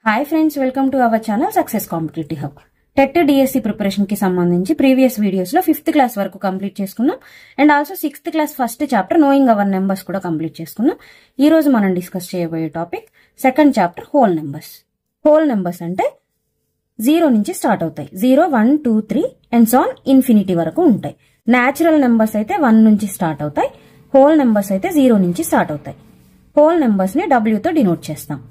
Hi friends, welcome to our channel success competitive hub. TET DSC preparation కి సంబంధించి previous videos లో 5th class వరకు complete చేసుకున్నాం and also 6th class first chapter knowing our numbers కూడా complete చేసుకున్నాం. ఈ రోజు మనం డిస్కస్ చేయబోయే topic second chapter whole numbers. Whole numbers అంటే 0 నుంచి స్టార్ట్ అవుతాయి. 0, 1, 2, 3 అండ్ సో ఆన్ ఇన్ఫినిటీ వరకు ఉంటాయి. న్యాచురల్ నెంబర్స్ అయితే 1 నుంచి స్టార్ట్ అవుతాయి. హోల్ నెంబర్స్ అయితే 0 నుంచి స్టార్ట్ అవుతాయి. హోల్ నెంబర్స్ ని W తో డినోట్ చేస్తాం.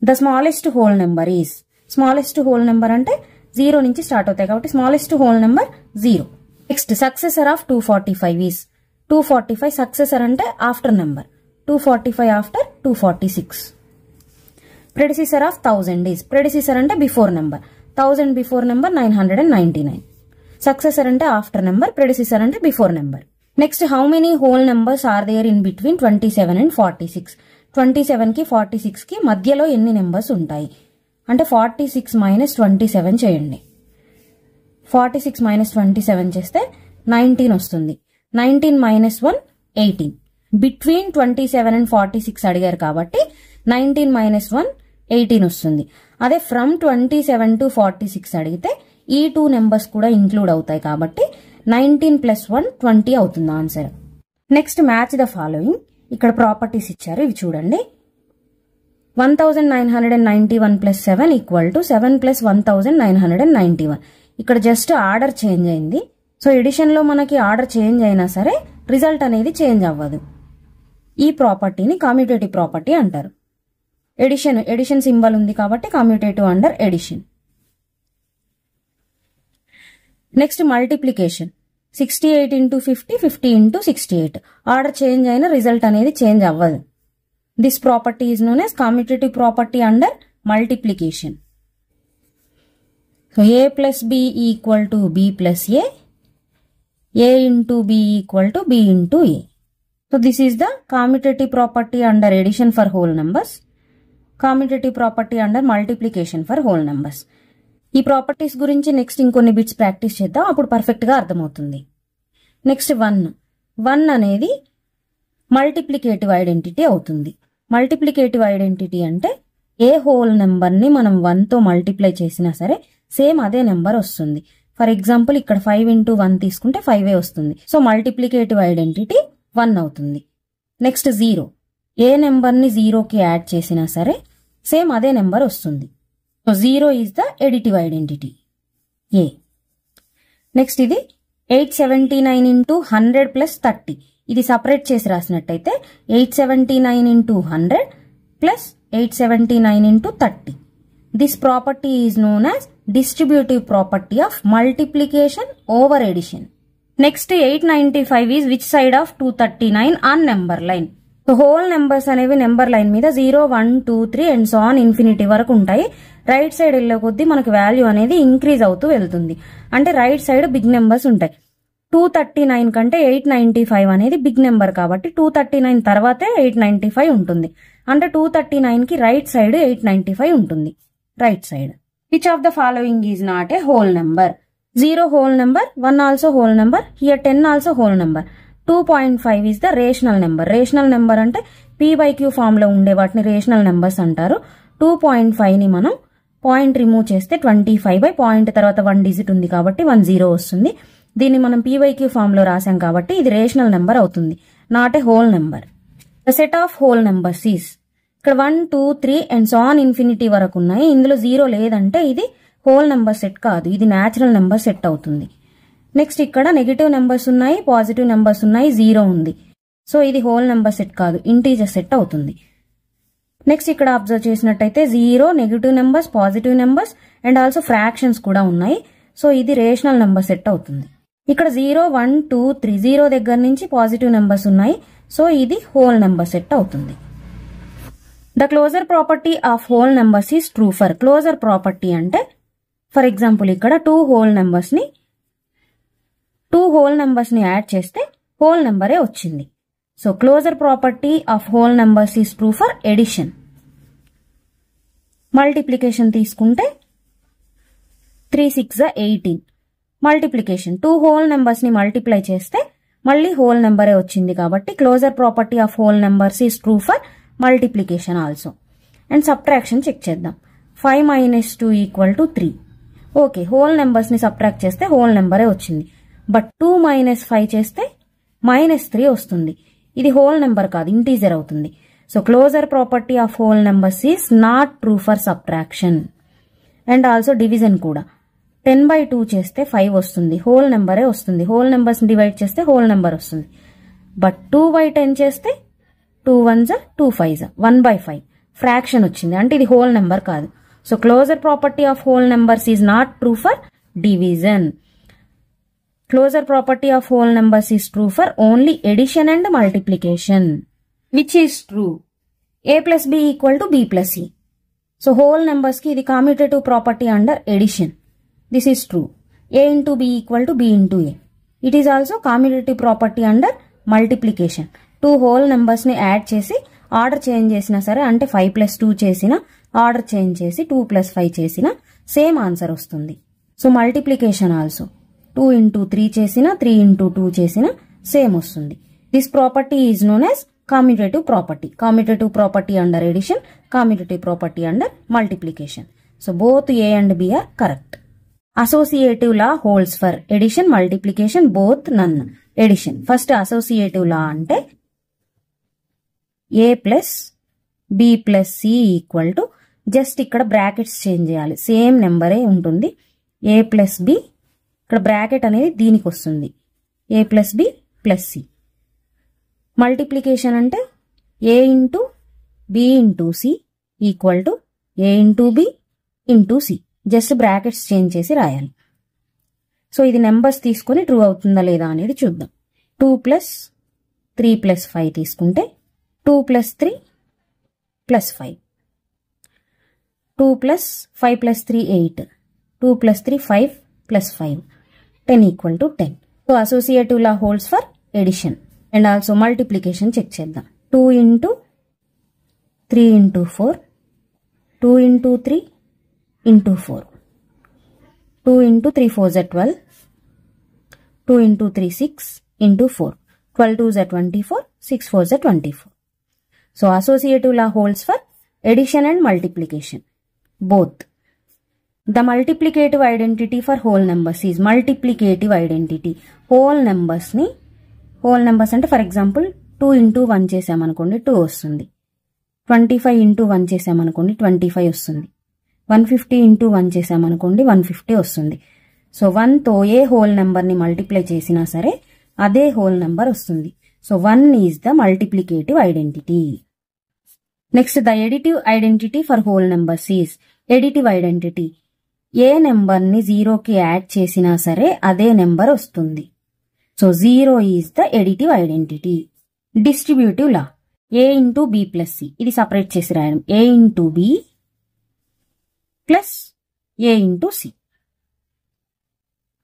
The smallest whole number is, smallest whole number అంటే 0 నుంచి స్టార్ట్ అవుతాయి కాబట్టి smallest whole number 0. Next successor of 245 is, 245 successor అంటే after number, 245 after 246. Predecessor of 1000 is, predecessor అంటే before number, 1000 before number 999. Successor అంటే after number, predecessor అంటే before number. Next how many whole numbers are there in between 27 and 46. 27 కి 46 కి మధ్యలో ఎన్ని numbers ఉంటాయి అంటే 46 మైనస్ 27 చేయండి. 46 మైనస్ 27 చేస్తే 19 వస్తుంది. 19 మైనస్ 1 18. బిట్వీన్ 27 అండ్ 46 అడిగారు కాబట్టి 19 మైనస్ 1 18 వస్తుంది. అదే ఫ్రమ్ 27 టు 46 అడిగితే ఈ 2 నెంబర్స్ కూడా ఇంక్లూడ్ అవుతాయి కాబట్టి 19 ప్లస్ 1 20 అవుతుంది answer. Next match the following. ఇక్కడ ప్రాపర్టీస్ ఇచ్చారు, ఇవి చూడండి. 1991 ప్లస్ 7 ఈక్వల్ టు 7 ప్లస్ 1991. ఇక్కడ జస్ట్ ఆర్డర్ చేంజ్ అయింది. సో ఎడిషన్ లో మనకి ఆర్డర్ చేంజ్ అయినా సరే రిజల్ట్ అనేది చేంజ్ అవ్వదు. ఈ ప్రాపర్టీని కమ్యూటేటివ్ ప్రాపర్టీ అంటారు. ఎడిషన్ సింబల్ ఉంది కాబట్టి commutative under addition. Next multiplication. 68 into 50, 50 into 68. Order change అయిన రిజల్ట్ అనేది చేంజ్ అవ్వదు. This property is known as commutative property under multiplication. So A plus B equal to B plus A into B equal to B into A. So this is the commutative property under addition for whole numbers, commutative property under multiplication for whole numbers. ఈ properties గురించి next ఇంకొన్ని bits practice చేద్దాం, అప్పుడు perfect గా అర్థమవుతుంది. Next 1 అనేది multiplicative identity అవుతుంది. Multiplicative identity అంటే ఏ హోల్ నెంబర్ ని మనం 1 తో మల్టిప్లై చేసినా సరే సేమ్ అదే నెంబర్ వస్తుంది. ఫర్ ఎగ్జాంపుల్ ఇక్కడ 5 ఇంటూ 1 తీసుకుంటే 5 వస్తుంది. సో మల్టిప్లికేటివ్ ఐడెంటిటీ 1 అవుతుంది. నెక్స్ట్ 0, ఏ నెంబర్ ని 0కి యాడ్ చేసినా సరే సేమ్ అదే నెంబర్ వస్తుంది. So 0 is the additive identity A. Next ఇది 879 ఇంటూ 100 ప్లస్ 30. ఇది సపరేట్ చేసి రాసినట్టయితే 879 into 100 plus 879 into 30. This property is known as distributive property of multiplication over addition. Next 895 is which side of 239 on number line. Whole numbers అనేవి number line మీద 0, 1, 2, 3 and so on infinity వరకు ఉంటాయి. Right side వెళ్లే కొద్దీ మనకి value అనేది increase అవుతూ వెళ్తుంది. అంటే రైట్ సైడ్ బిగ్ నెంబర్స్ ఉంటాయి. 239 కంటే 895 అనేది బిగ్ నెంబర్ కాబట్టి 239 తర్వాతే 895 ఉంటుంది. అంటే 239 కి రైట్ సైడ్ 895 ఉంటుంది. Right side. Which of the following is not a whole number? 0 whole number, 1 also whole number, here 10 also whole number. 2.5 is the rational number. Rational number అంటే P/Q ఫామ్ లో ఉండే వాటిని రేషనల్ నెంబర్స్ అంటారు. 2.5 ని మనం point remove చేస్తే 25 point తర్వాత 1 digit ఉంది కాబట్టి 10 వస్తుంది. దీన్ని మనం P/Q ఫామ్ లో రాసాం కాబట్టి ఇది రేషనల్ నెంబర్ అవుతుంది, not a whole number. The set of whole numbers is, ఇక్కడ 1, 2, 3 అండ్ సో ఆన్ ఇన్ఫినిటీ వరకు ఉన్నాయి. ఇందులో 0 లేదంటే ఇది హోల్ నెంబర్ సెట్ కాదు, ఇది న్యాచురల్ నెంబర్ సెట్ అవుతుంది. నెక్స్ట్ ఇక్కడ నెగటివ్ నెంబర్స్ ఉన్నాయి, పాజిటివ్ నెంబర్స్ ఉన్నాయి, 0 ఉంది. సో ఇది హోల్ నెంబర్ సెట్ కాదు, ఇంటీజర్ సెట్ అవుతుంది. నెక్స్ట్ ఇక్కడ అబ్జర్వ్ చేసినట్టయితే 0, negative numbers, positive numbers and also fractions కూడా ఉన్నాయి. సో ఇది రేషనల్ నెంబర్ సెట్ అవుతుంది. ఇక్కడ 0, 1, 2, 3, 0 దగ్గర నుంచి పాజిటివ్ నెంబర్స్ ఉన్నాయి. సో ఇది హోల్ నెంబర్ సెట్ అవుతుంది. The closure property of whole numbers is true for. Closure property అంటే ఫర్ ఎగ్జాంపుల్ ఇక్కడ 2 హోల్ నెంబర్స్ ని యాడ్ చేస్తే హోల్ నెంబరే వచ్చింది. So closure property of whole numbers is true for addition. Multiplication తీసుకుంటే 3 6 18. Multiplication 2 whole numbers ని multiply చేస్తే మళ్ళీ హోల్ నెంబరే వచ్చింది కాబట్టి closure property of whole numbers is true for multiplication also. And subtraction check చేద్దాం. 5 minus 2 equal to 3. Okay, whole numbers ని subtract చేస్తే హోల్ నెంబరే వచ్చింది. బట్ 2 minus 5 చేస్తే -3 వస్తుంది. ఇది హోల్ నెంబర్ కాదు, ఇంటీజర్ అవుతుంది. So closure property of whole numbers is not true for subtraction and also division కూడా. 10/2 చేస్తే 5 వస్తుంది, హోల్ నెంబరే వస్తుంది. హోల్ నెంబర్స్ డివైడ్ చేస్తే హోల్ నెంబర్ వస్తుంది. బట్ 2/10 చేస్తే 2 1s 2 5s 1/5 ఫ్రాక్షన్ వచ్చింది, అంటే ఇది హోల్ నెంబర్ కాదు. So closure property of whole numbers is not true for division. Closure property of whole numbers is true for only addition and multiplication. Which is true? A plus B equal to B plus C. So whole numbers ki idi commutative property under addition. This is true. A into B equal to B into A. It is also commutative property under multiplication. Two whole numbers ni add chesi order change chesina sare, ante 5 plus 2 chesina order change chesi 2 plus 5 chesina same answer vastundi. So multiplication also 2 into 3 చేసినా 3 into 2 చేసినా same వస్తుంది. This property is known as commutative property. Commutative property under addition, commutative property under multiplication. So both A and B are correct. Associative law holds for addition, multiplication both none. Addition first associative law అంటే A plus B plus C equal to, just ఇక్కడ brackets change చేయాలి, same నెంబరే ఉంటుంది. A plus B, ఇక్కడ bracket అనేది దీనికి వస్తుంది, A plus B plus C. Multiplication అంటే ఏ into B into C equal to A into B into C. Just brackets change చేసి రాయాలి. సో ఇది నెంబర్స్ తీసుకొని ట్రూ అవుతుందా లేదా అనేది చూద్దాం. 2 ప్లస్ 3 ప్లస్ 5 తీసుకుంటే 2 plus 3 plus 5, 2 plus 5 plus 3 8, 2 plus 3 5 plus 5, 10 equal to 10. So associative law holds for addition and also multiplication. Check cheddam. 2 into 3 into 4, 2 into 3 into 4, 2 into 3 4s are 12, 2 into 3 6 into 4, 12 2s are 24, 6 4s are 24. So associative law holds for addition and multiplication both. The multiplicative identity for whole numbers is multiplicative identity. Whole numbers ni, whole numbers ante for example 2 into 1 చేసామనుకోండి 2 వస్తుంది, 25 into 1 చేసామనుకోండి 25 వస్తుంది, 150 into 1 చేసామనుకోండి 150 వస్తుంది. So 1 తో ఏ whole number ని multiply చేసినా సరే అదే హోల్ నెంబర్ వస్తుంది. So 1 is the multiplicative identity. Next the additive identity for whole numbers is additive identity. ఏ నెంబర్ ని 0కి యాడ్ చేసినా సరే అదే నెంబర్ వస్తుంది. So 0 is the additive identity. Distributive law A into B plus C, ఇది separate చేసి రాయడం. A into B plus A into C.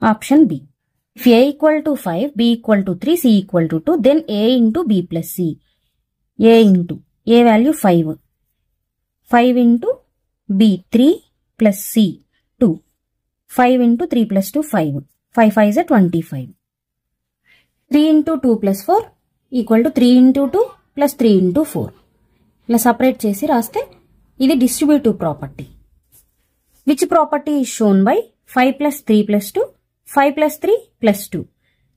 Option B. If A equal to 5, B equal to 3, C equal to 2, then A into B plus C. A into A value 5, 5 into B 3 plus C 2, 5 into 3 plus 2 5, 5 5s are 25. 3 into 2 plus 4 equal to 3 into 2 plus 3 into 4. ఇలా separate చేసి రాస్తే ఇది distributive property. Which property is shown by 5 plus 3 plus 2, 5 plus 3 plus 2.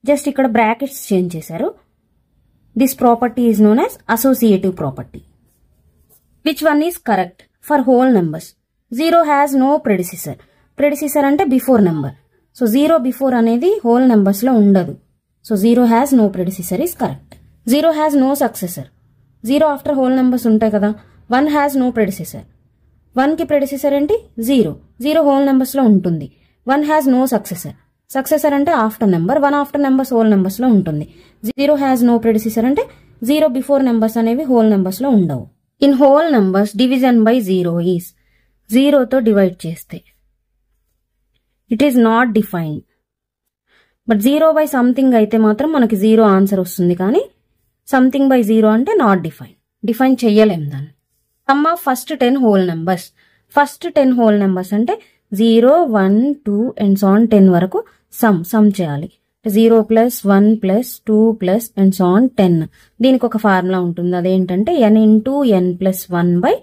Just ఇక్కడ brackets change చేశారు. This property is known as associative property. Which one is correct for whole numbers? 0 has no predecessor. Predecessor అంటే before number. So 0 before అనేది whole numbers లో ఉండదు. So 0 has no predecessor is correct. 0 has no successor. 0 after whole numbers ఉంటాయి కదా. 1 has no ప్రెడిసిసర్. 1 కి ప్రెడిసిసర్ ఏంటి 0. 0 whole numbers లో ఉంటుంది. 1 హ్యాస్ నో సక్సెసర్. సక్సెసర్ అంటే after number. 1 after numbers whole numbers లో ఉంటుంది. 0 హ్యాస్ నో ప్రెడిసిసర్ అంటే 0 బిఫోర్ నెంబర్స్ అనేవి హోల్ నెంబర్స్ లో ఉండవు. In whole numbers division by 0 is, 0తో డివైడ్ చేస్తే it is not defined. But 0 by something అయితే మాత్రం మనకి 0 ఆన్సర్ వస్తుంది, కానీ సంథింగ్ బై 0 అంటే నాట్ డిఫైన్. డిఫైన్ చెయ్యలేం దాన్ని. Some of first 10 whole numbers. First 10 whole numbers అంటే 0 1 2 అండ్ సో ఆన్ 10 వరకు సమ్ చేయాలి. 0 plus 1 plus 2 plus and so on 10. దీనికి ఒక ఫార్ములా ఉంటుంది, అదేంటంటే n into n plus 1 by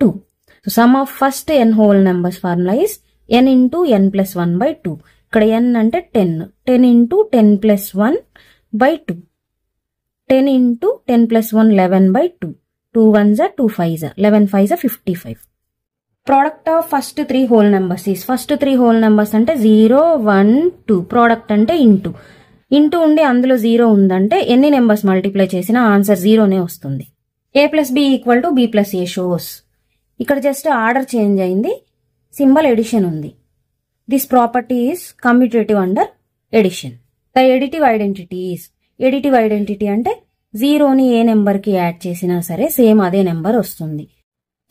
2. So sum of first n whole numbers formula is n into n plus 1 by 2. ఇక్కడ n అంటే 10. 10 into 10 plus 1 by 2. 10 into 10 plus 1 11 by 2. 2 1s are 2 5s are 11 5s are 55. Product of first 3 whole numbers is first 3 whole numbers అంటే 0 1 2. Product అంటే into ఉండి అందులో 0 ఉందంటే ఎన్ని numbers multiply చేసినా answer 0నే వస్తుంది. a plus b equal to b plus a shows. ఇక్కడ just order change అయింది, సింబల్ ఎడిషన్ ఉంది. This property is commutative under addition. The additive identity అంటే 0ని ఏ నెంబర్ కి యాడ్ చేసినా సరే సేమ్ అదే నెంబర్ వస్తుంది.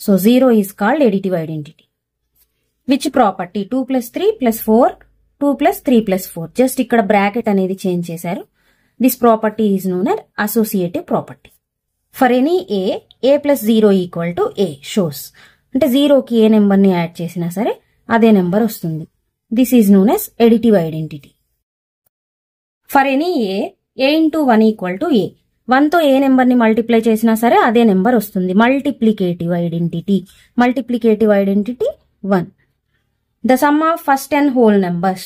So 0 is called additive identity. Which property 2 plus 3 plus 4 2 plus 3 plus 4. Just ఇక్కడ బ్రాకెట్ అనేది చేంజ్ చేశారు. This property is known as associative property. For any a plus 0 equal to a shows. అంటే 0కి ఏ number ని add చేసినా సరే అదే number వస్తుంది. This is known as additive identity. For any a into 1 equal to a. 1తో ఏ number ని మల్టిప్లై చేసినా సరే అదే నెంబర్ వస్తుంది. Multiplicative identity 1. The sum of first n whole numbers.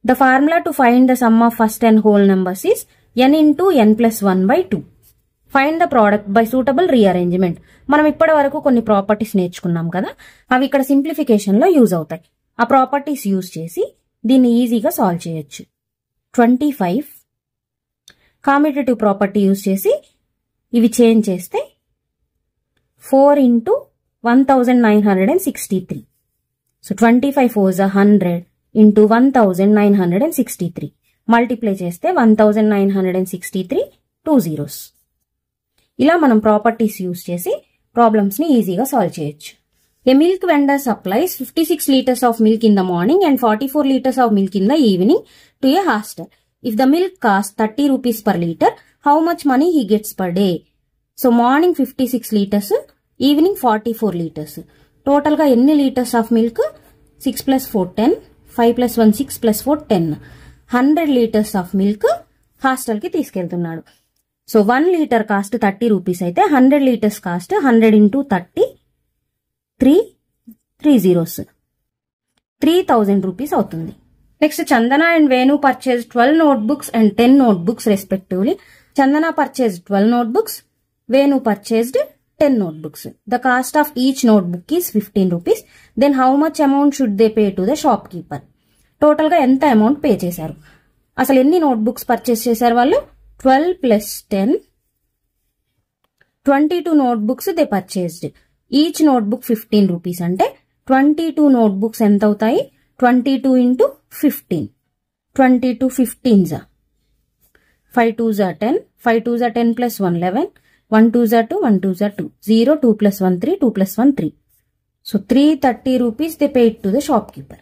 The formula to find the sum of first n whole numbers is n into n plus 1 by 2. Find the product by suitable rearrangement. మనం ఇప్పటి వరకు కొన్ని properties నేర్చుకున్నాం కదా, అవి ఇక్కడ simplification లో use అవుతాయి. ఆ ప్రాపర్టీస్ యూజ్ చేసి దీన్ని ఈజీగా సాల్వ్ చేయొచ్చు. 25 కామ్యుటేటివ్ ప్రాపర్టీ యూజ్ చేసి ఇవి చేంజ్ చేస్తే 4 into 1963. So 25 4s are 100 into 1963. Multiply చేస్తే 1963 2 zeros. ఇలా మనం ప్రాపర్టీస్ యూజ్ చేసి ప్రాబ్లమ్స్ ని ఈజీగా సాల్వ్ చేయొచ్చు. A milk vendor supplies 56 liters of milk in the morning and 44 liters of milk in the evening to a hostel. If the milk costs 30 rupees per liter, how much money he gets per day? So morning 56 liters, evening 44 liters. Total గా ఎన్ని litres of milk? 6 plus 4 10, 5 plus 1 6 plus 4 10. 100 litres of milk hostel కి తీసుకెళ్తున్నాడు. So 1 litre cost 30 rupees అయితే 100 litres cost 100 into 30 3 zeros 3000 rupees అవుతుంది. Next Chandana and Venu purchase 12 notebooks and 10 notebooks respectively. Chandana purchase 12 notebooks, Venu purchased 10 notebooks. The cost of each notebook is 15 rupees. Then how much amount should they pay to the shopkeeper? Total గా ఎంత amount pay చేశారు? అసలు ఎన్ని notebooks purchase చేశారు వాళ్ళు? 12 plus 10 22 notebooks they purchased. Each notebook 15 rupees అంటే 22 notebooks ఎంత అవుతాయి? 22 into 15. 22 15s. 5 2s are 10. 5 2s are 10 plus 1 11. 1 2s are 2. 1 2s are 2. 0 2 plus 1 3. 2 plus 1 3. So 330 rupees they paid to the shopkeeper.